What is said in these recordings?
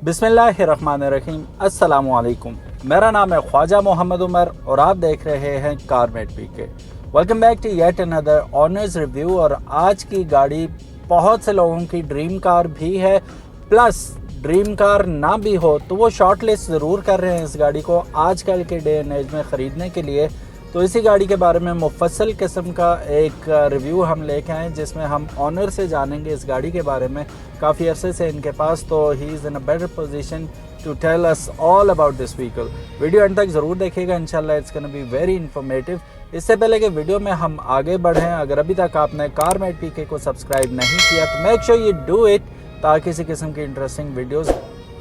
बिस्मिल्लाहिर्रहमानिर्रहीम, अस्सलामुअलैकुम। मेरा नाम है ख्वाजा मोहम्मद उमर और आप देख रहे हैं Carmate PK. Welcome back to yet another owners review. और आज की गाड़ी बहुत से लोगों की ड्रीम कार भी है, प्लस ड्रीम कार ना भी हो तो वो शॉर्ट लिस्ट ज़रूर कर रहे हैं इस गाड़ी को आजकल के डे एंड एज में ख़रीदने के लिए। तो इसी गाड़ी के बारे में मुफस्सल किस्म का एक रिव्यू हम लेके आए जिसमें हम ऑनर से जानेंगे इस गाड़ी के बारे में। काफ़ी अरसे से इनके पास, तो he is in a better position to tell us all about this vehicle. Video end तक ज़रूर देखिएगा, इंशाल्लाह it's gonna be very informative. इससे पहले कि वीडियो में हम आगे बढ़ें, अगर अभी तक आपने कारमेट पीके को सब्सक्राइब नहीं किया तो make sure you do it, ताकि इसी किस्म की इंटरेस्टिंग वीडियोस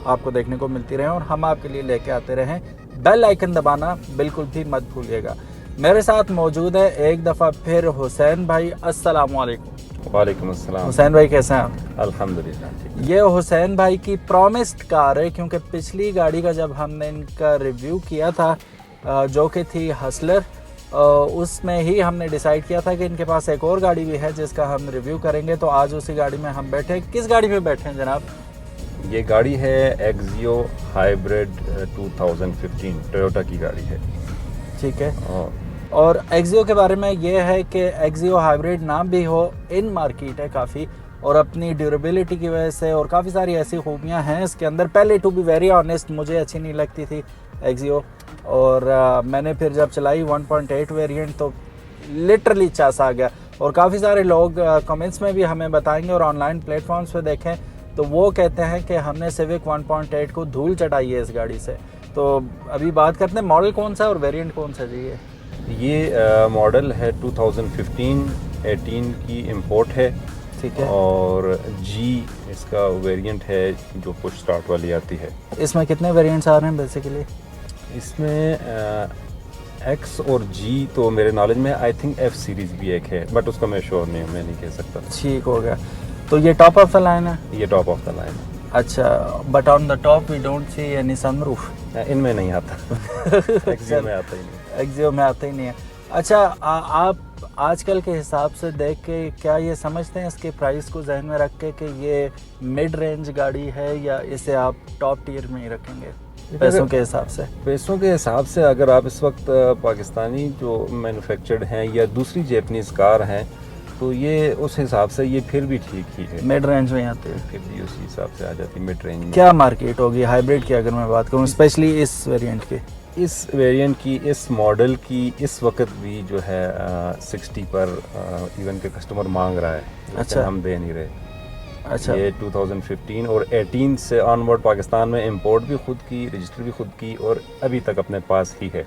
आपको देखने को मिलती रहें और हम आपके लिए लेके आते रहें। बेल आइकन दबाना बिल्कुल भी मत भूलिएगा। मेरे साथ मौजूद है एक दफ़ा फिर हुसैन भाई। अस्सलाम वालेकुम। वालेकुम अस्सलाम। हुसैन भाई कैसे हैं आप? अल्हम्दुलिल्लाह। ये हुसैन भाई की प्रॉमिस्ड कार है, क्योंकि पिछली गाड़ी का जब हमने इनका रिव्यू किया था जो कि थी हसलर, उसमें ही हमने डिसाइड किया था कि इनके पास एक और गाड़ी भी है जिसका हम रिव्यू करेंगे। तो आज उसी गाड़ी में हम बैठे। किस गाड़ी में बैठे हैं जनाब? ये गाड़ी है एक्सियो हाइब्रिड 2015 टोयोटा की गाड़ी है। ठीक है। और एक्सियो के बारे में ये है कि एक्सियो हाइब्रिड नाम भी हो, इन मार्केट है काफ़ी, और अपनी ड्यूरेबिलिटी की वजह से और काफ़ी सारी ऐसी खूबियाँ हैं इसके अंदर। पहले टू बी वेरी ऑनेस्ट मुझे अच्छी नहीं लगती थी एक्सियो, और मैंने फिर जब चलाई 1.8 वेरिएंट तो लिटरली चास आ गया। और काफ़ी सारे लोग कमेंट्स में भी हमें बताएंगे और ऑनलाइन प्लेटफॉर्म्स पे देखें तो वो कहते हैं कि हमने सिविक 1.8 को धूल चढ़ाई है इस गाड़ी से। तो अभी बात करते हैं मॉडल कौन सा है और वेरिएंट कौन सा जी है? ये मॉडल है 2015-18 की इंपोर्ट है। ठीक है। और जी इसका वेरिएंट है जो पुश स्टार्ट वाली आती है। इसमें कितने वेरिएंट्स आ रहे हैं बेसिकली? इसमें एक्स और जी तो मेरे नॉलेज में आई थिंक एफ सीरीज़ भी एक है, बट उसका मैं श्योर नहीं हूँ, मैं नहीं कह सकता। ठीक हो गया। तो ये टॉप ऑफ द लाइन है? ये टॉप ऑफ द लाइन है। अच्छा, but on the top we don't see any sunroof. इनमें नहीं आता। एक्सियो में आता ही नहीं। एक्सियो में आता ही नहीं है। अच्छा, आप आजकल के हिसाब से देख के क्या ये समझते हैं इसके प्राइस को जहन में रख के कि ये मिड रेंज गाड़ी है या इसे आप टॉप टियर में ही रखेंगे पैसों के हिसाब से? पैसों के हिसाब से अगर आप इस वक्त पाकिस्तानी जो मैन्युफैक्चर्ड हैं या दूसरी जैपनीज़ कार हैं तो ये उस हिसाब से ये फिर भी ठीक ही है। मिड रेंज में आते हैं, फिर भी उसी हिसाब से आ जाती है मिड रेंज में। क्या मार्केट होगी हाइब्रिड की अगर मैं बात करूँ, स्पेशली इस वेरिएंट की? इस वेरिएंट की, इस मॉडल की इस वक्त भी जो है 60 पर इवन के कस्टमर मांग रहा है। अच्छा, हम दे नहीं रहे। अच्छा, ये 2015 और 18 से ऑनवर्ड पाकिस्तान में इंपोर्ट भी खुद की, रजिस्टर भी खुद की, और अभी तक अपने पास ही है।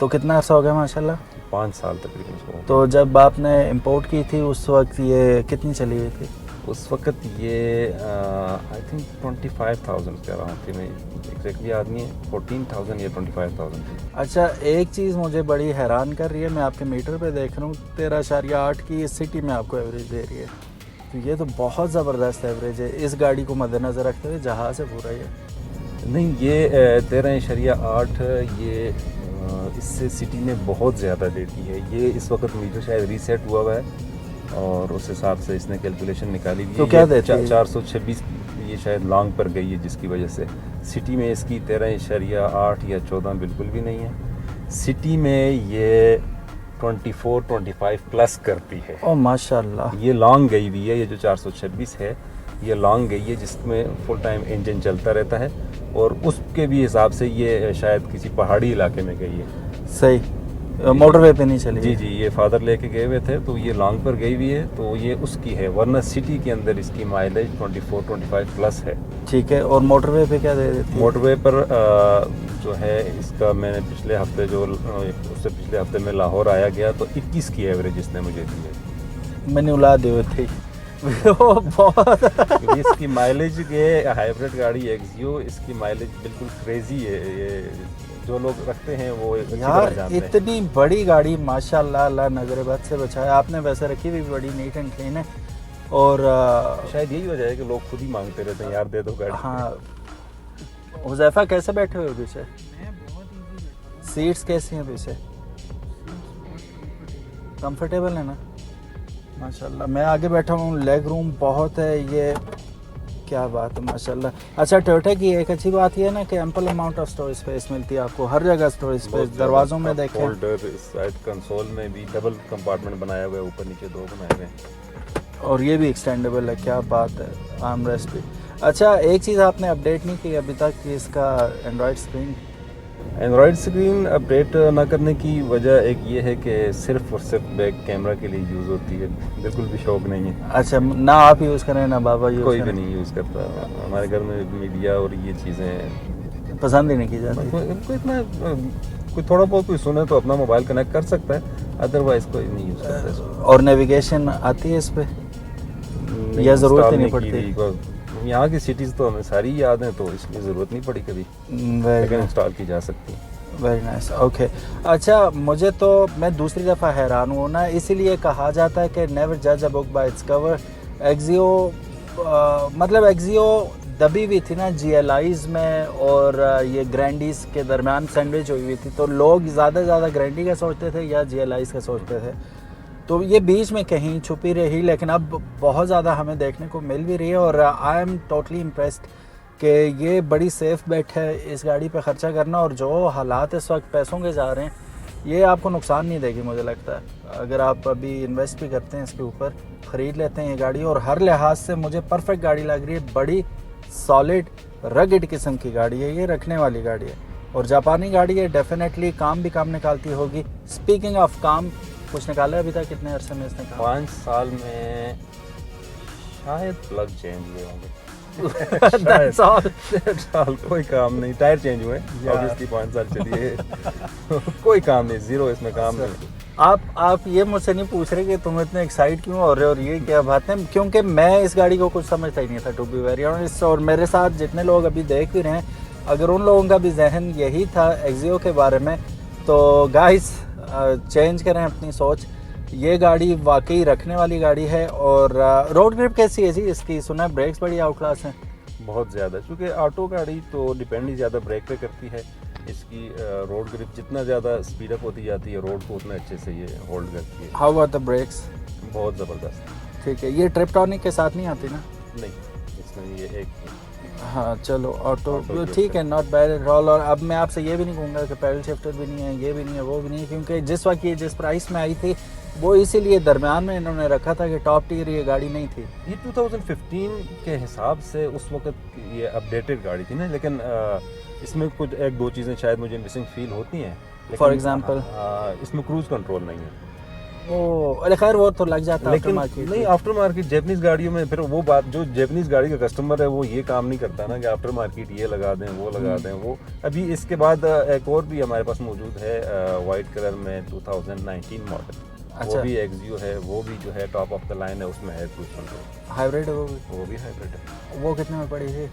तो कितना अर्सा हो गया माशाल्लाह? 5 साल तकरीबन। तो जब आपने इंपोर्ट की थी उस वक्त ये कितनी चली हुई थी? उस वक्त ये आई थिंक 25,000 के अराउंड थी। मैं एग्जैक्टली आदमी है 14,000 या 25,000 थी। अच्छा, एक चीज़ मुझे बड़ी हैरान कर रही है, मैं आपके मीटर पे देख रहा हूँ 13.8 की इस सिटी में आपको एवरेज दे रही है। तो ये तो बहुत ज़बरदस्त एवरेज है इस गाड़ी को मद्देनज़र रखते हुए। जहाज़ है पूरा ये? नहीं, ये 13.8 ये इससे सिटी में बहुत ज़्यादा देती है। ये इस वक्त मीटर शायद रीसेट हुआ है और उस हिसाब से इसने कैलकुलेशन निकाली हुई है। तो क्या देती है? 426 ये शायद लॉन्ग पर गई है, जिसकी वजह से सिटी में इसकी 13.8 या 14 बिल्कुल भी नहीं है। सिटी में ये 24-25 प्लस करती है। ओह माशाल्लाह। ये लॉन्ग गई हुई है। ये जो 426 है ये लॉन्ग गई है, जिसमें फुल टाइम इंजन चलता रहता है, और उसके भी हिसाब से ये शायद किसी पहाड़ी इलाके में गई है। सही, मोटरवे पे नहीं चली? जी जी, ये फादर लेके गए हुए थे तो ये लॉन्ग पर गई हुई है, तो ये उसकी है। वरना सिटी के अंदर इसकी माइलेज 24-25 प्लस है। ठीक है। और मोटरवे पे क्या दे देती है? मोटरवे पर जो है इसका, मैंने पिछले हफ्ते जो उससे पिछले हफ्ते में लाहौर आया गया तो 21 की एवरेज इसने मुझे दी है। मैंने उला दी हुई थी। बहुत इसकी माइलेज, ये हाइब्रिड गाड़ी एक्सियो, इसकी माइलेज बिल्कुल क्रेजी है। ये जो लोग रखते हैं वो यार इतनी बड़ी गाड़ी माशाल्लाह, अल्लाह नजर बद से बचाए। आपने वैसे रखी हुई बड़ी नीट एंड क्लीन है, और शायद यही वजह है कि लोग खुद ही मांगते रहते हैं, यार दे दो गाड़ी। हाँ। हुज़ैफा कैसे बैठे हुए पीछे? सीट्स कैसी हैं पीछे? कंफर्टेबल है ना? माशाल्लाह। मैं आगे बैठा हूँ, लेग रूम बहुत है। ये क्या बात है माशाल्लाह। अच्छा, टोयोटा की एक अच्छी बात ये है ना कि ample amount of storage space मिलती है आपको, हर जगह स्टोरेज स्पेस, दरवाज़ों में देखें। होल्डर, साइड कंसोल में भी डबल कंपार्टमेंट बनाया हुआ है, ऊपर नीचे 2 बनाए हुए हैं। और ये भी एक्सटेंडेबल है, क्या बात है, आर्मरेस्ट भी। अच्छा, एक चीज़ आपने अपडेट नहीं की अभी तक कि इसका Android screen. Android screen update ना करने की वजह एक ये है कि सिर्फ और सिर्फ बैक कैमरा के लिए यूज़ होती है, बिल्कुल भी शौक नहीं है। अच्छा, ना आप यूज़ करें ना बाबा यूज़ कोई करें, भी नहीं यूज़ करता। हमारे घर में मीडिया और ये चीज़ें पसंद ही नहीं की जाती। कोई इतना कोई थोड़ा बहुत कोई सुने तो अपना मोबाइल कनेक्ट कर सकता है, अदरवाइज कोई नहीं यूज़ करता इसको। और नेविगेशन आती है इस पे या ज़रूरत ही नहीं पड़ती? यहाँ की सिटीज़ तो हमें सारी याद हैं, तो इसलिए ज़रूरत नहीं पड़ी कभी, लेकिन इंस्टॉल की जा सकती है। Very nice, okay. अच्छा, मुझे तो मैं दूसरी दफ़ा हैरान हूँ ना, इसीलिए कहा जाता है कि नेवर जज a book by its cover. Axio मतलब एक्जियो दबी हुई थी ना GLIs में, और ये ग्रैंडीज के दरमियान सैंडविच हुई हुई थी, तो लोग ज़्यादा से ज़्यादा ग्रैंडी का सोचते थे या GLIs का सोचते थे, तो ये बीच में कहीं छुपी रही, लेकिन अब बहुत ज़्यादा हमें देखने को मिल भी रही है। और आई एम टोटली इम्प्रेस्ड कि ये बड़ी सेफ़ बेट है इस गाड़ी पे ख़र्चा करना, और जो हालात इस वक्त पैसों के जा रहे हैं, ये आपको नुकसान नहीं देगी मुझे लगता है। अगर आप अभी इन्वेस्ट भी करते हैं इसके ऊपर, ख़रीद लेते हैं ये गाड़ी, और हर लिहाज से मुझे परफेक्ट गाड़ी लग रही है, बड़ी सॉलिड रगड किस्म की गाड़ी है, ये रखने वाली गाड़ी है, और जापानी गाड़ी है, डेफिनेटली काम भी काम निकालती होगी। स्पीकिंग ऑफ काम, कुछ निकाला है अभी तक कितने अरसे में इसने काम? 5 साल में शायद प्लग चेंज हुए होंगे। That's all. साल कोई काम नहीं, टायर चेंज हुए ऑब्वियसली 5 साल चलिए। कोई काम नहीं, जीरो इसमें काम नहीं। आप ये मुझसे नहीं पूछ रहे कि तुम इतने एक्साइट क्यों हो रहे हो और ये क्या बात है, क्योंकि मैं इस गाड़ी को कुछ समझता ही नहीं था, टू बी वेरी ऑनेस्ट। और मेरे साथ जितने लोग अभी देख भी रहे हैं, अगर उन लोगों का भी जहन यही था एक्जियो के बारे में, तो गाइस चेंज करें अपनी सोच। ये गाड़ी वाकई रखने वाली गाड़ी है। और रोड ग्रिप कैसी है जी इसकी? सुना है ब्रेक्स बड़ी आउट क्लास हैं। बहुत ज़्यादा, क्योंकि ऑटो गाड़ी तो डिपेंड ही ज़्यादा ब्रेक पे करती है। इसकी रोड ग्रिप जितना ज़्यादा स्पीड अप होती जाती है रोड को, उतना अच्छे से ये होल्ड करती है। How about the brakes? बहुत ज़बरदस्त। ठीक है, ये ट्रिपटॉनिक के साथ नहीं आती ना? नहीं, इसमें ये एक हाँ चलो, ऑटो ठीक है, नॉट बैड एट ऑल। और अब मैं आपसे ये भी नहीं कहूँगा कि पैडल शिफ्टर भी नहीं है, ये भी नहीं है, वो भी नहीं है, क्योंकि जिस वक्त ये जिस प्राइस में आई थी वो इसीलिए दरमियान में इन्होंने रखा था कि टॉप टियर ये गाड़ी नहीं थी। ये 2015 के हिसाब से उस वक्त ये अपडेटेड गाड़ी थी ना, लेकिन इसमें कुछ 1-2 चीज़ें शायद मुझे मिसिंग फील होती हैं। फॉर एग्जांपल इसमें क्रूज़ कंट्रोल नहीं है। अरे खैर वो तो लग जाता है लेकिन नहीं, आफ्टर मार्केट जापानीज गाड़ियों में फिर वो बात, जो जापानीज गाड़ी का कस्टमर है वो ये काम नहीं करता ना कि आफ्टर मार्केट ये लगा दें वो लगा दें। वो अभी इसके बाद एक और भी हमारे पास मौजूद है वाइट कलर में 2019 मॉडल। अच्छा। वो भी एक्सियो है, वो भी जो है टॉप ऑफ द लाइन है, उसमें है क्रूज कंट्रोल। हाइब्रिड है वो भी हाइब्रिड है। वो कितने में पड़ी थी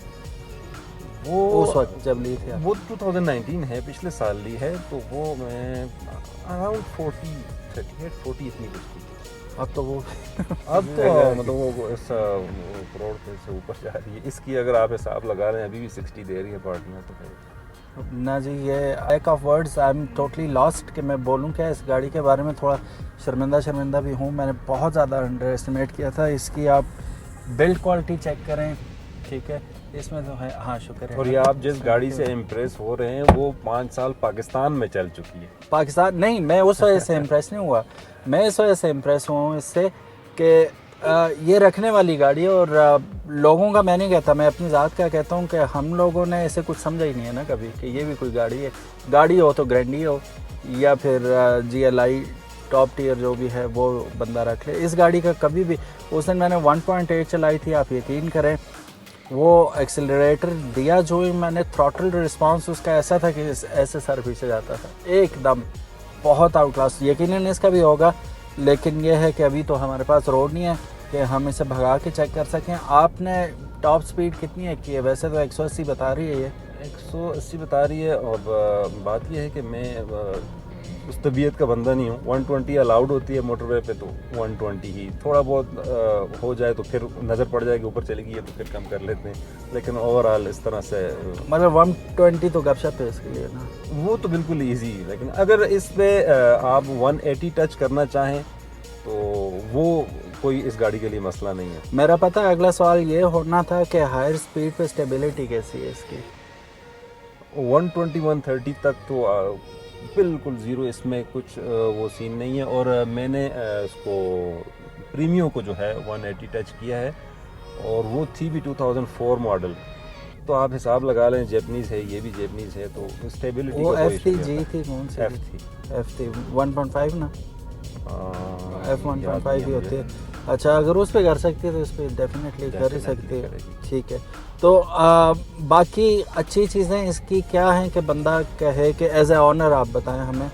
वो उस वक्त जब ली थी? वो 2019 है, पिछले साल ली है, तो वो मैं अराउंड 38-40 इतनी कुछ थी। अब तो वो अब तो मतलब वो इस करोड़ से ऊपर जा रही है। इसकी अगर आप हिसाब लगा रहे हैं अभी भी 60 दे रही है पार्ट में, तो फिर ना जी, ये एक of words, I am totally lost कि मैं बोलूं क्या इस गाड़ी के बारे में। थोड़ा शर्मिंदा भी हूँ, मैंने बहुत ज़्यादा अंडर एस्टिमेट किया था इसकी। आप बिल्ड क्वालिटी चेक करें, ठीक है, इसमें तो है, हाँ शुक्र है। और ये आप जिस गाड़ी से इम्प्रेस हो रहे हैं वो 5 साल पाकिस्तान में चल चुकी है। पाकिस्तान नहीं, मैं उस वजह से इम्प्रेस नहीं हुआ, मैं इस वजह से इम्प्रेस हुआ हूँ इससे कि ये रखने वाली गाड़ी है। और लोगों का मैं नहीं कहता, मैं अपनी ज़ात का कहता हूँ कि हम लोगों ने ऐसे कुछ समझा ही नहीं है ना कभी कि ये भी कोई गाड़ी है। गाड़ी हो तो ग्रैंडी हो या फिर GLI टॉप टियर जो भी है वो बंदा रख ले। इस गाड़ी का कभी भी, उस दिन मैंने 1.8 चलाई थी, आप यकीन करें वो एक्सेलरेटर दिया जो ही मैंने, थ्रॉटल रिस्पांस उसका ऐसा था कि ऐसे सर पीछे जाता था एकदम, बहुत आउट क्लास। यकीनन इसका भी होगा, लेकिन यह है कि अभी तो हमारे पास रोड नहीं है कि हम इसे भगा के चेक कर सकें। आपने टॉप स्पीड कितनी है की है? वैसे तो 180 बता रही है, ये 180 बता रही है। और बात यह है कि मैं उस तबीयत का बंदा नहीं हूँ। 120 अलाउड होती है मोटरवे पे, तो 120 ही थोड़ा बहुत हो जाए तो फिर नज़र पड़ जाएगी ऊपर चलेगी है तो फिर कम कर लेते हैं। लेकिन ओवरऑल इस तरह से मतलब 120 तो गपशप है इसके लिए ना, वो तो बिल्कुल इजी। लेकिन अगर इस पे आप 180 टच करना चाहें तो वो कोई इस गाड़ी के लिए मसला नहीं है। मेरा पता है अगला सवाल ये होना था कि हायर स्पीड पे स्टेबिलिटी कैसी है इसकी? 120-130 तक तो बिल्कुल ज़ीरो, इसमें कुछ वो सीन नहीं है। और मैंने इसको प्रीमियो को जो है 180 टच किया है और वो थी भी 2004 मॉडल, तो आप हिसाब लगा लें, जैपनीज़ है, ये भी जैपनीज़ है, तो स्टेबिलिटी वो का कोई एफ थी इशू नहीं जी आता। थी कौन सी? एफ थी। एफ थी 1.5 ना? एफ याद 1.5 नहीं ही है होती है। मुझे। अच्छा, अगर उस पर कर सकती है तो उस पर डेफिनेटली कर ही Definitely सकती है। करेगी। ठीक है, तो बाकी अच्छी चीज़ें इसकी क्या हैं कि बंदा कहे कि एज ए ऑनर आप बताएं हमें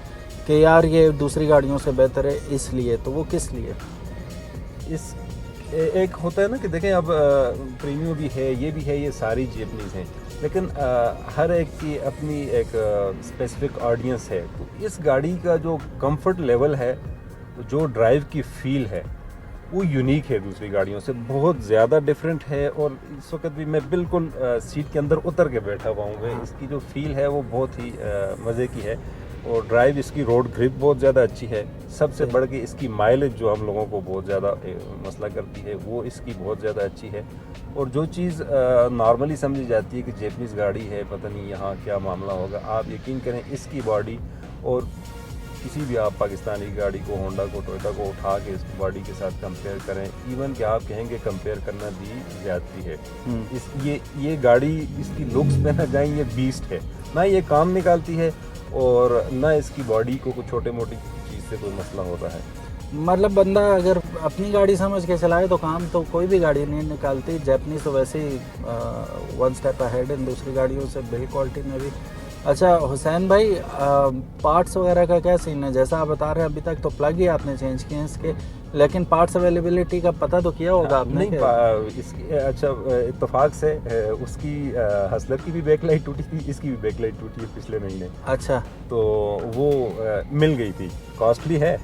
कि यार ये दूसरी गाड़ियों से बेहतर है, इसलिए तो वो किस लिए? इस एक होता है ना कि देखें, अब प्रीमियो भी है, ये भी है, ये सारी जैपनीज़ हैं, लेकिन हर एक की अपनी एक स्पेसिफिक ऑडियंस है। तो इस गाड़ी का जो कंफर्ट लेवल है, जो ड्राइव की फील है, वो यूनिक है दूसरी गाड़ियों से, बहुत ज़्यादा डिफरेंट है। और इस वक्त भी मैं बिल्कुल सीट के अंदर उतर के बैठा हुआ हूँ, इसकी जो फील है वो बहुत ही मज़े की है। और ड्राइव इसकी रोड ग्रिप बहुत ज़्यादा अच्छी है। सबसे बढ़ के इसकी माइलेज जो हम लोगों को बहुत ज़्यादा मसला करती है, वो इसकी बहुत ज़्यादा अच्छी है। और जो चीज़ नॉर्मली समझी जाती है कि जैपनीज़ गाड़ी है, पता नहीं यहाँ क्या मामला होगा, आप यकीन करें इसकी बॉडी और किसी भी आप पाकिस्तानी गाड़ी को, होंडा को, टोयोटा को उठा के इस बॉडी के साथ कंपेयर करें, इवन कि आप कहेंगे कंपेयर करना भी ज़्यादती है। इस ये गाड़ी, इसकी लुक्स पे ना जाए, ये बीस्ट है, ना ये काम निकालती है और ना इसकी बॉडी को कुछ छोटे मोटी चीज़ से कोई मसला होता है। मतलब बंदा अगर अपनी गाड़ी समझ के चलाए तो काम तो कोई भी गाड़ी नहीं निकालती। जैपनीज तो वैसे ही वन स्टेप अहेड इन दूसरी गाड़ियों से, बिल्ड क्वालिटी में भी। अच्छा हुसैन भाई, पार्ट्स वगैरह का क्या सीन है? जैसा आप बता रहे हैं अभी तक तो प्लग ही आपने चेंज किए हैं इसके, लेकिन पार्ट्स अवेलेबिलिटी का पता तो किया होगा आपने? नहीं, इसकी अच्छा इत्तेफाक से उसकी हसलत की भी बैकलाइट टूटी थी, इसकी भी बैकलाइट टूटी है पिछले महीने। अच्छा, तो वो मिल गई थी, कॉस्टली है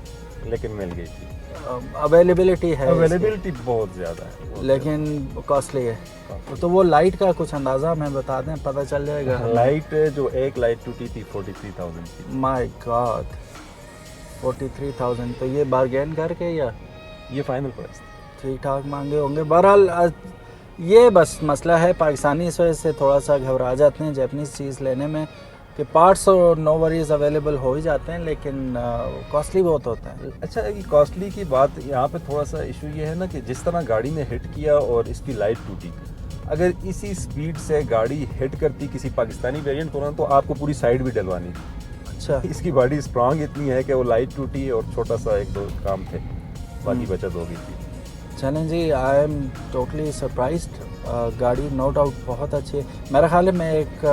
लेकिन मिल गई थी। अवेलेबिलिटी है, अवेलेबिलिटी बहुत ज़्यादा है, बहुत लेकिन कॉस्टली है। तो वो लाइट का कुछ अंदाज़ा हमें बता दें, पता चल जाएगा। लाइट जो एक लाइट टूटी थी 43,000 की। माय गॉड, 43,000, तो ये बार्गेन करके या ये फाइनल प्राइस? ठीक ठाक मांगे होंगे। बहरहाल ये बस मसला है, पाकिस्तानी इस वजह से थोड़ा सा घबरा जाते हैं जैपनीज़ चीज़ लेने में कि पार्ट्स और नो वरीज अवेलेबल हो ही जाते हैं, लेकिन कॉस्टली बहुत होता है। अच्छा, ये कॉस्टली की बात, यहाँ पे थोड़ा सा इशू ये है ना कि जिस तरह गाड़ी ने हिट किया और इसकी लाइट टूटी, अगर इसी स्पीड से गाड़ी हिट करती किसी पाकिस्तानी वेरिएंट को ना, तो आपको पूरी साइड भी डलवानी थी। अच्छा, इसकी बॉडी स्ट्रांग इतनी है कि वो लाइट टूटी और छोटा सा एक दो काम थे, बाकी बचत हो गई थी। चलें जी, आई एम टोटली सरप्राइज्ड। गाड़ी नो डाउट बहुत अच्छी है। मेरा ख्याल है मैं एक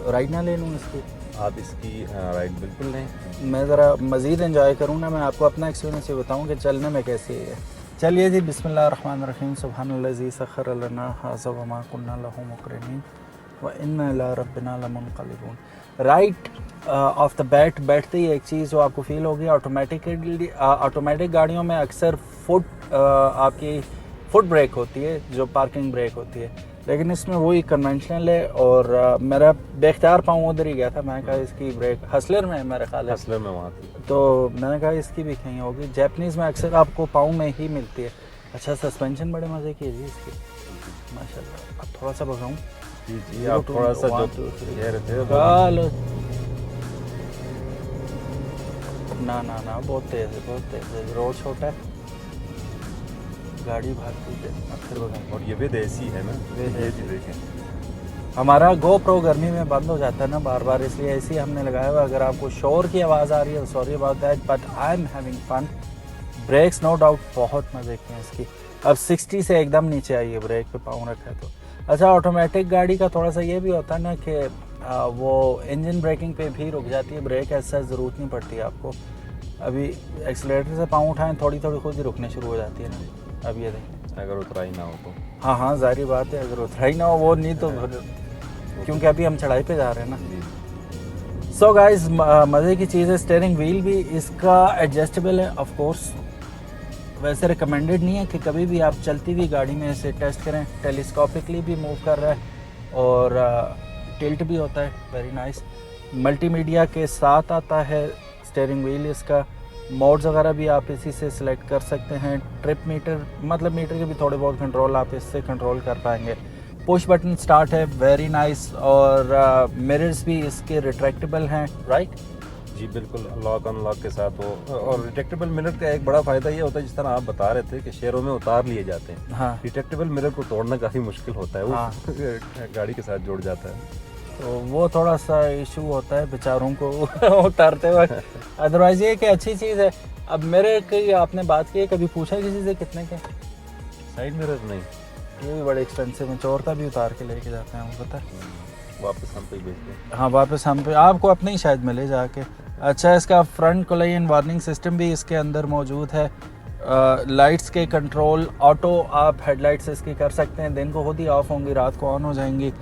राइड ना ले लूँ इसकी। आप इसकी राइड बिल्कुल लें, मैं ज़रा मज़ीद एंजॉय करूँ ना, मैं आपको अपना एक्सपीरियंस ये बताऊँ कि चलने में कैसी है। चलिए जी, बिस्मिल्लाहिर्रहमानिर्रहीम, सुब्हानल्लज़ी सख़्खर लना हाज़ा व मा कुन्ना लहू मुक़रिनीन व इन्ना इला रब्बिना लमुनक़लिबून। राइट ऑफ द बैट बैठते ही एक चीज़ जो आपको फील होगी, ऑटोमेटिक गाड़ियों में अक्सर आपकी फुट ब्रेक होती है, जो पार्किंग ब्रेक होती है, लेकिन इसमें वही कन्वेंशनल है। और मेरा बेख्तियार पाँव उधर ही गया था, मैंने कहा इसकी ब्रेक हसलर में है मेरा ख्याल है, हसलर में वहाँ थी, तो मैंने कहा इसकी भी कहीं होगी। जैपनीज़ में अक्सर आपको पाँव में ही मिलती है। अच्छा, सस्पेंशन बड़े मज़े की है जी इसकी, माशाल्लाह। अब थोड़ा सा भगाऊँ? जी आप थोड़ा सा जो कह रहे थे, ना बहुत तेज़ है, बहुत तेज़ है। रोड छोटा है, गाड़ी भागती है। फिर भगाऊँ? और ये भी देसी है ना, ये जी देखें, हमारा GoPro गर्मी में बंद हो जाता है ना बार बार, इसलिए ऐसे ही हमने लगाया हुआ। अगर आपको शोर की आवाज़ आ रही है, sorry about that, but I am having fun. Brakes no doubt बहुत मज़े की हैं इसकी। अब 60 से एकदम नीचे आई है, ब्रेक पे पाँव रखा है तो। अच्छा, ऑटोमेटिक गाड़ी का थोड़ा सा ये भी होता है ना कि वो इंजन ब्रेकिंग पे भी रुक जाती है, ब्रेक ऐसा ज़रूरत नहीं पड़ती है आपको। अभी एक्सीलेटर से पाँव उठाएं, थोड़ी थोड़ी खुद ही रुकने शुरू हो जाती है ना। अब ये देखें, अगर उतराई ना हो तो। हाँ, जाहिर बात है, अगर उतराई ना हो वो नहीं तो, क्योंकि अभी हम चढ़ाई पे जा रहे हैं ना। सो गाइस, मज़े की चीज़ है। स्टीयरिंग व्हील भी इसका एडजस्टेबल है, ऑफ कोर्स। वैसे रिकमेंडेड नहीं है कि कभी भी आप चलती हुई गाड़ी में इसे टेस्ट करें। टेलीस्कोपिकली भी मूव कर रहा है और टिल्ट भी होता है, वेरी नाइस। मल्टीमीडिया के साथ आता है स्टीयरिंग व्हील इसका। मोड्स वगैरह भी आप इसी से सिलेक्ट कर सकते हैं। ट्रिप मीटर, मतलब मीटर के भी थोड़े बहुत कंट्रोल आप इससे कंट्रोल कर पाएंगे। पुश बटन स्टार्ट है, वेरी नाइस। और मिरर्स भी इसके रिट्रैक्टेबल हैं, राइट? जी बिल्कुल, लॉक अनलॉक के साथ हो। और रिट्रैक्टेबल मिरर का एक बड़ा फ़ायदा ये होता है, जिस तरह आप बता रहे थे कि शहरों में उतार लिए जाते हैं, हाँ रिट्रैक्टेबल मिरर को तोड़ना काफ़ी मुश्किल होता है, वो हाँ। गाड़ी के साथ जुड़ जाता है। तो वो थोड़ा सा इशू होता है बेचारों को उतारते वक्त। अदरवाइज ये कि अच्छी चीज़ है। अब मिरर की आपने बात की है, कभी पूछा किसी से कितने के? साइड मिरर नहीं, ये भी बड़े एक्सपेंसिव हैं, चोर का भी उतार के लेके जाते हैं, वो पता है। वापस हम पे ही भेजते हैं। हाँ वापस हम पे, आपको अपने ही शायद मिले जाके। अच्छा, इसका फ्रंट कोलाइन वार्निंग सिस्टम भी इसके अंदर मौजूद है। लाइट्स के कंट्रोल ऑटो, आप हेडलाइट्स इसकी कर सकते हैं, दिन को खुद ही ऑफ होंगी, रात को ऑन हो जाएंगी।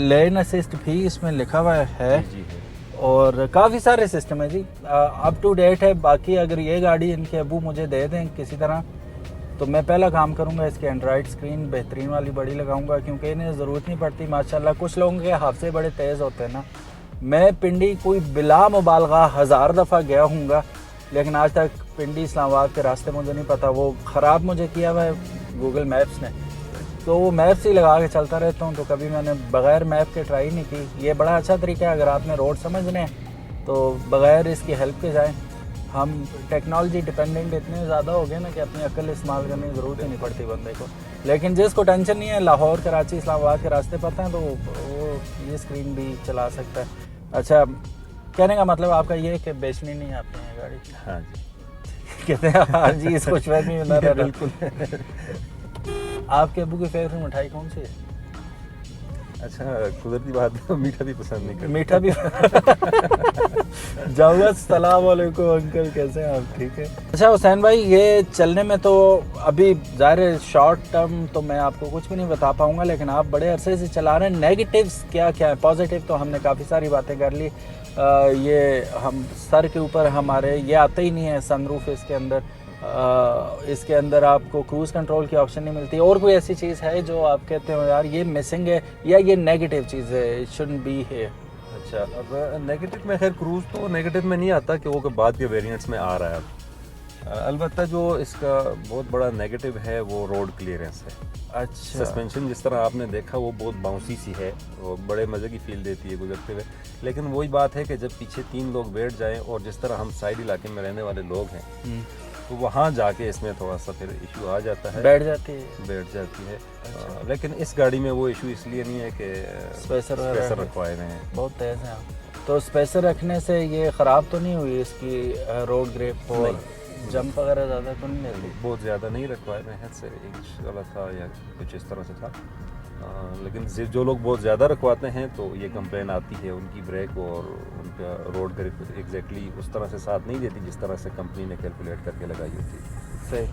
लेन असिस्ट भी इसमें लिखा हुआ है। जी है। और काफ़ी सारे सिस्टम है जी, अप टू डेट है। बाकी अगर ये गाड़ी इनके अबू मुझे दे दें किसी तरह, तो मैं पहला काम करूंगा इसके एंड्रॉयड स्क्रीन बेहतरीन वाली बड़ी लगाऊंगा, क्योंकि इन्हें ज़रूरत नहीं पड़ती माशाल्लाह। कुछ लोगों के हादसे बड़े तेज़ होते हैं ना। मैं पिंडी कोई बिला मुबालगा 1000 दफ़ा गया हूँगा, लेकिन आज तक पिंडी इस्लामाबाद के रास्ते मुझे नहीं पता। वो ख़राब मुझे किया हुआ है गूगल मैप्स ने, तो वो मैप्स ही लगा के चलता रहता हूँ, तो कभी मैंने बग़ैर मैप के ट्राई नहीं की। ये बड़ा अच्छा तरीका है, अगर आपने रोड समझने हैं तो बग़ैर इसकी हेल्प के जाएँ। हम टेक्नोलॉजी डिपेंडेंट इतने ज़्यादा हो गए ना कि अपनी अक्ल इस्तेमाल करने की ज़रूरत ही नहीं पड़ती बंदे को। लेकिन जिसको टेंशन नहीं है, लाहौर, कराची, इस्लामाबाद के रास्ते पता है, तो वो ये स्क्रीन भी चला सकता है। अच्छा, कहने का मतलब आपका ये है कि बेचनी नहीं है आपने ये गाड़ी? हाँ जी। कहते हैं हाँ जी, इस खुश में बना रहा। बिल्कुल। आपके अबू की फेवरेट मिठाई कौन सी है? अच्छा, कुदरती बात है, मीठा भी पसंद नहीं करते। मीठा भी जाऊद सलाम वालेकुम अंकल, कैसे हैं आप? ठीक है। अच्छा हुसैन भाई, ये चलने में तो अभी ज़ाहिर है शॉर्ट टर्म तो मैं आपको कुछ भी नहीं बता पाऊंगा, लेकिन आप बड़े अरसे से चला रहे हैं। नेगेटिव्स क्या क्या है? पॉजिटिव तो हमने काफ़ी सारी बातें कर ली। ये हम सर के ऊपर हमारे ये आता ही नहीं है सनरूफ इसके अंदर। इसके अंदर आपको क्रूज़ कंट्रोल की ऑप्शन नहीं मिलती। और कोई ऐसी चीज़ है जो आप कहते हो यार ये मिसिंग है, या ये नेगेटिव चीज़ है, इट शुडंट बी हियर? अच्छा, अब नेगेटिव में, खैर क्रूज़ तो नेगेटिव में नहीं आता कि वो के बाद के वेरिएंट्स में आ रहा है अब। अलबत्ता जो इसका बहुत बड़ा नेगेटिव है वो रोड क्लियरेंस है। अच्छा, सस्पेंशन जिस तरह आपने देखा वो बहुत बाउंसी सी है, वो बड़े मज़े की फील देती है गुजरते हुए। लेकिन वही बात है कि जब पीछे 3 लोग बैठ जाएं, और जिस तरह हम साइड इलाके में रहने वाले लोग हैं, तो वहाँ जाके इसमें थोड़ा सा फिर इशू आ जाता है, बैठ जाती है। लेकिन इस गाड़ी में वो इशू इसलिए नहीं है कि स्पेसर रखवाए गए हैं। बहुत तेज़ हैं आप। तो स्पेसर रखने से ये ख़राब तो नहीं हुई इसकी रोड ग्रिप, और जंप वगैरह ज़्यादा तो नहीं मिलती? बहुत ज़्यादा नहीं रखवाए गए हैं, से इंच वाला था या कुछ इस तरह से था। लेकिन जो लोग बहुत ज़्यादा रखवाते हैं तो ये कंप्लेन आती है, उनकी ब्रेक और उनका रोड ग्रिप एग्जैक्टली उस तरह से साथ नहीं देती जिस तरह से कंपनी ने कैलकुलेट करके लगाई होती है। सही।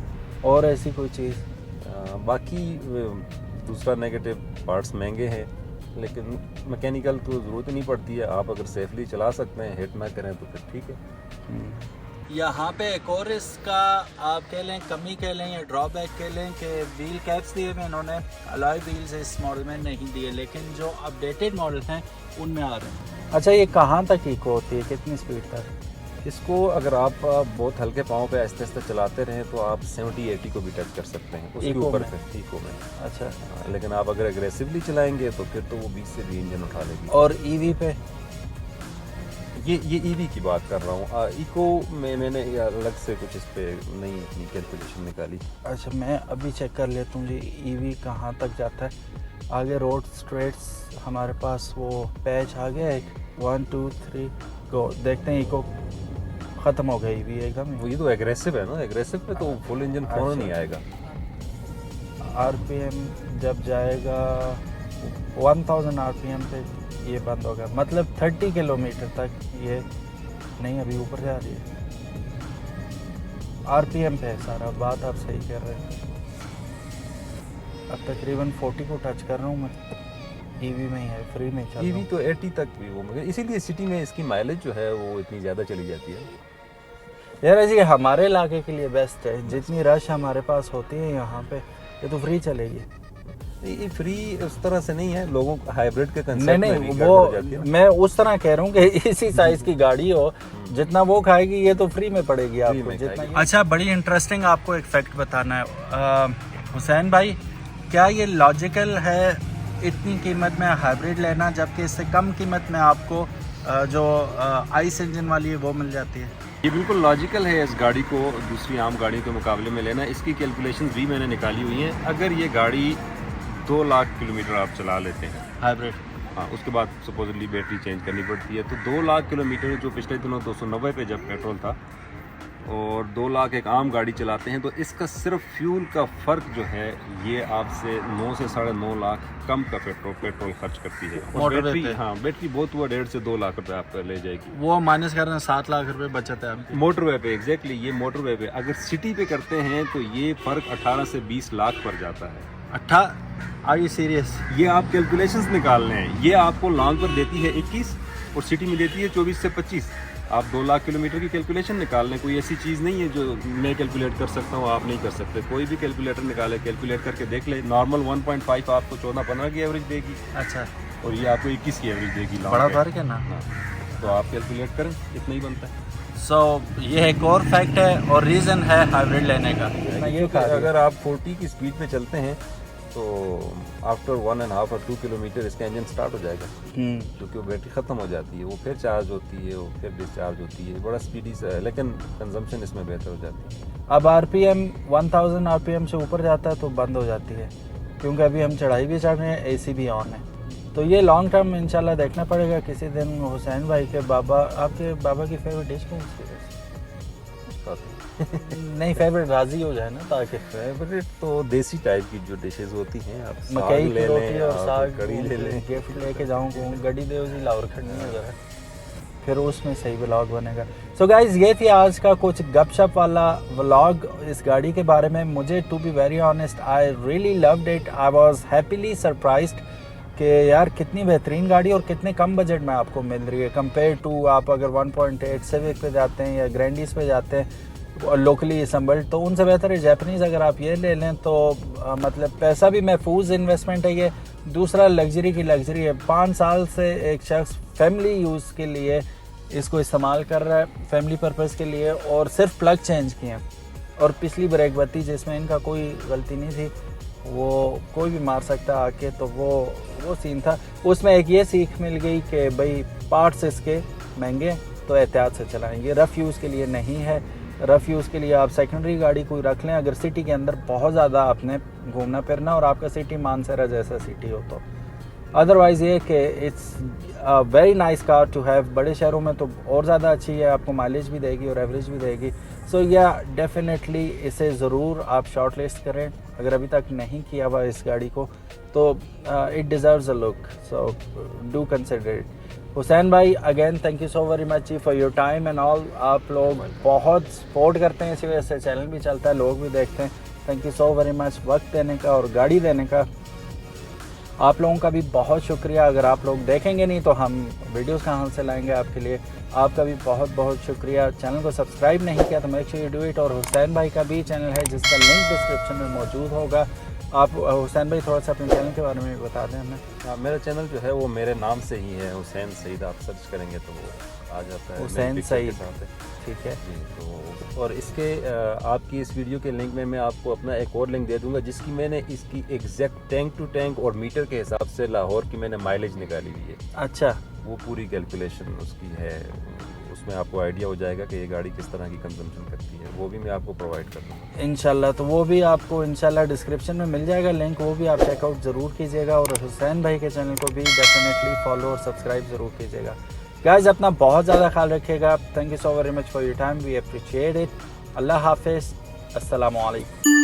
और ऐसी कोई चीज़? बाकी दूसरा नेगेटिव, पार्ट्स महंगे हैं, लेकिन मैकेनिकल तो ज़रूरत ही नहीं पड़ती है। आप अगर सेफली चला सकते हैं, हिट ना करें तो फिर ठीक है। यहाँ पे एक और इसका आप कह लें कमी कह लें या ड्रॉबैक कह लें कि व्हील कैप्स दिए हुए इन्होंने, अलॉय व्हील्स इस मॉडल में नहीं दिए, लेकिन जो अपडेटेड मॉडल हैं उनमें आ रहे हैं। अच्छा, ये कहाँ तक इको होती है, कितनी स्पीड तक? इसको अगर आप बहुत हल्के पाँव पे आहिस्ते आहिस्ते चलाते रहें तो आप 70-80 को भी टच कर सकते हैं उसके ऊपर पे इको में। अच्छा, लेकिन आप अगर एग्रेसिवली चलाएंगे तो फिर तो वो 20 से भी इंजन उठा लेगी। और ईवी पे? ये ईवी की बात कर रहा हूँ। इको में मैंने अलग से कुछ इस पे नई इतनी कैलकुलेशन निकाली। अच्छा, मैं अभी चेक कर लेता हूँ जी ईवी कहाँ तक जाता है। आगे रोड स्ट्रेट्स हमारे पास वो पैच आ गया है, 1 2 3 गो। देखते हैं इको ख़त्म हो गई ईवी एकदम। ये तो एग्रेसिव है ना, एग्रेसिव पे तो फुल इंजन फ़ौरन नहीं आएगा। आरपीएम जब जाएगा 1000 आरपीएम पे ये बंद होगा, मतलब 30 किलोमीटर तक ये नहीं, अभी ऊपर जा रही है। आरपीएम पे है सारा, बात आप सही कर रहे हैं। अब तकरीबन 40 को टच कर रहा हूँ मैं, ईवी में ही है, फ्री में चल। ईवी तो 80 तक भी वो, मगर इसीलिए सिटी में इसकी माइलेज जो है वो इतनी ज़्यादा चली जाती है। यार जी हमारे इलाके के लिए बेस्ट है, जितनी रश हमारे पास होती है यहाँ पे, ये तो फ्री चलेगी। ये फ्री उस तरह से नहीं है, लोगों को हाइब्रिड के कंसेप्ट नहीं में भी वो गड़बड़ हो जाती है ना। मैं उस तरह कह रहा हूँ कि इसी साइज की गाड़ी हो, जितना वो खाएगी ये तो फ्री में पड़ेगी आपको में जितना खाएगी। अच्छा, बड़ी इंटरेस्टिंग आपको एक फैक्ट बताना है हुसैन भाई, क्या ये लॉजिकल है इतनी कीमत में हाइब्रिड लेना, जबकि इससे कम कीमत में आपको जो आइस इंजन वाली है वो मिल जाती है? ये बिल्कुल लॉजिकल है इस गाड़ी को दूसरी आम गाड़ियों के मुकाबले में लेना। इसकी कैलकुलेशंस भी मैंने निकाली हुई हैं। अगर ये गाड़ी 2 लाख किलोमीटर आप चला लेते हैं हाइब्रिड, हाँ, उसके बाद सपोजली बैटरी चेंज करनी पड़ती है, तो 2 लाख किलोमीटर जो पिछले दिनों 290 पे जब पेट्रोल था और 2 लाख एक आम गाड़ी चलाते हैं, तो इसका सिर्फ फ्यूल का फ़र्क जो है ये आपसे 9 से 9.5 लाख कम का पेट्रोल खर्च करती है। और मोटरवे बैटरी पे? हाँ, बैटरी बहुत हुआ 1.5 से 2 लाख रुपए आपका ले जाएगी। वो माइनस कर रहे हैं 7 लाख रुपए बचत है आपकी मोटरवे पे एग्जैक्टली, ये मोटरवे पे। अगर सिटी पे करते हैं तो ये फ़र्क 18 से 20 लाख पर जाता है। 18। Are you serious? ये आप कैलकुलेशंस निकाल लें, ये आपको लॉन्ग पर देती है 21 और सिटी में देती है 24 से 25। आप 2 लाख किलोमीटर की कैलकुलेशन निकाल लें। कोई ऐसी चीज़ नहीं है जो मैं कैलकुलेट कर सकता हूँ आप नहीं कर सकते। कोई भी कैलकुलेटर निकाले, कैलकुलेट करके देख ले। नॉर्मल 1.5 आपको 14-15 की एवरेज देगी अच्छा, और ये आपको 21 की एवरेज देगी लॉन्ग बड़ा पे। फर्क है ना। हाँ, तो आप कैलकुलेट करें, इतना ही बनता है। सो ये एक और फैक्ट है और रीज़न है हाइब्रिड लेने का। क्योंकि अगर आप 40 की स्पीड पे चलते हैं तो आफ्टर 1.5 और 2 किलोमीटर इसका इंजन स्टार्ट हो जाएगा, क्योंकि वो बैटरी ख़त्म हो जाती है, वो फिर चार्ज होती है, वो फिर डिस्चार्ज होती है। बड़ा स्पीडी सा है, लेकिन कंजम्पशन इसमें बेहतर हो जाती है। अब आरपीएम 1000 आरपीएम से ऊपर जाता है तो बंद हो जाती है, क्योंकि अभी हम चढ़ाई भी चढ़ रहे हैं, एसी भी ऑन है। तो ये लॉन्ग टर्म इंशाल्लाह देखना पड़ेगा किसी दिन। हुसैन भाई के बाबा, आपके बाबा की फेवरेट डिश कौन सी है? नहीं, फेवरेट राजी हो जाए ना, ताकि फेवरेट तो देसी टाइप की जो डिशेज होती हैं, आप मकई साग की ले रोटी लें, और आप साग कड़ी ले लें। गिफ्ट लेके जाऊँ गड्डी दे उसी लाहौर खड़नी हो जाए, फिर उसमें सही व्लॉग बनेगा। सो गाइज, ये थी आज का कुछ गपशप वाला व्लॉग इस गाड़ी के बारे में। मुझे to be very honest I really loved it. I was happily surprised कि यार कितनी बेहतरीन गाड़ी और कितने कम बजट में आपको मिल रही है कंपेयर टू आप अगर 1.8 सिविक पे जाते हैं या ग्रैंडिस पे जाते हैं और लोकली असम्बल्ड, तो उनसे बेहतर है जैपनीज़। अगर आप ये ले लें तो मतलब पैसा भी महफूज इन्वेस्टमेंट है ये। दूसरा लग्जरी की लग्जरी है। 5 साल से एक शख्स फैमिली यूज़ के लिए इसको इस्तेमाल कर रहा है, फैमिली पर्पज़ के लिए, और सिर्फ प्लग चेंज किए हैं। और पिछली ब्रेक बत्ती जिसमें इनका कोई गलती नहीं थी, वो कोई भी मार सकता आके, तो वो सीन था। उसमें एक ये सीख मिल गई कि भाई पार्ट्स इसके महंगे, तो एहतियात से चलाएं। ये रफ़ यूज़ के लिए नहीं है। रफ़ यूज़ के लिए आप सेकेंडरी गाड़ी कोई रख लें अगर सिटी के अंदर बहुत ज़्यादा आपने घूमना फिरना और आपका सिटी मानसरा जैसा सिटी हो तो। अदरवाइज़ ये कि it's very nice car to have. बड़े शहरों में तो और ज़्यादा अच्छी है, आपको माइलेज भी देगी और एवरेज भी देगी। सो या डेफिनेटली इसे ज़रूर आप शॉर्ट लिस्ट करें अगर अभी तक नहीं किया हुआ इस गाड़ी को, तो it deserves a look, so do consider it. Hussain भाई again thank you so very much for your time and all. आप लोग बहुत सपोर्ट करते हैं, इसी वजह से चैनल भी चलता है, लोग भी देखते हैं। Thank you so very much वक्त देने का और गाड़ी देने का। आप लोगों का भी बहुत शुक्रिया। अगर आप लोग देखेंगे नहीं तो हम वीडियोस कहाँ से लाएंगे आपके लिए। आपका भी बहुत बहुत शुक्रिया। चैनल को सब्सक्राइब नहीं किया तो make sure you do it. और हुसैन भाई का भी चैनल है जिसका लिंक डिस्क्रिप्शन में मौजूद होगा। आप हुसैन भाई थोड़ा सा अपने चैनल के बारे में भी बता दें हमें। हाँ, मेरा चैनल जो है वो मेरे नाम से ही है, हुसैन सईद। आप सर्च करेंगे तो वो आ जाता है, हुसैन सईद, ठीक है जी। तो और इसके आपकी इस वीडियो के लिंक में मैं आपको अपना एक और लिंक दे दूंगा जिसकी मैंने इसकी एग्जैक्ट टैंक टू टैंक और मीटर के हिसाब से लाहौर की मैंने माइलेज निकाली हुई है। अच्छा, वो पूरी कैलकुलेशन उसकी है, उसमें आपको आइडिया हो जाएगा कि ये गाड़ी किस तरह की कंजम्पशन करती है। वो भी मैं आपको प्रोवाइड कर दूँगा इंशाल्लाह। तो वो भी आपको इंशाल्लाह डिस्क्रिप्शन में मिल जाएगा लिंक, वो भी आप चेकआउट ज़रूर कीजिएगा। और हुसैन भाई के चैनल को भी डेफिनेटली फॉलो और सब्सक्राइब ज़रूर कीजिएगा। गाइस, अपना बहुत ज़्यादा ख्याल रखिएगा। Thank you so very much for your time, we appreciate it. अल्लाह हाफिज़, अस्सलामु अलैकुम।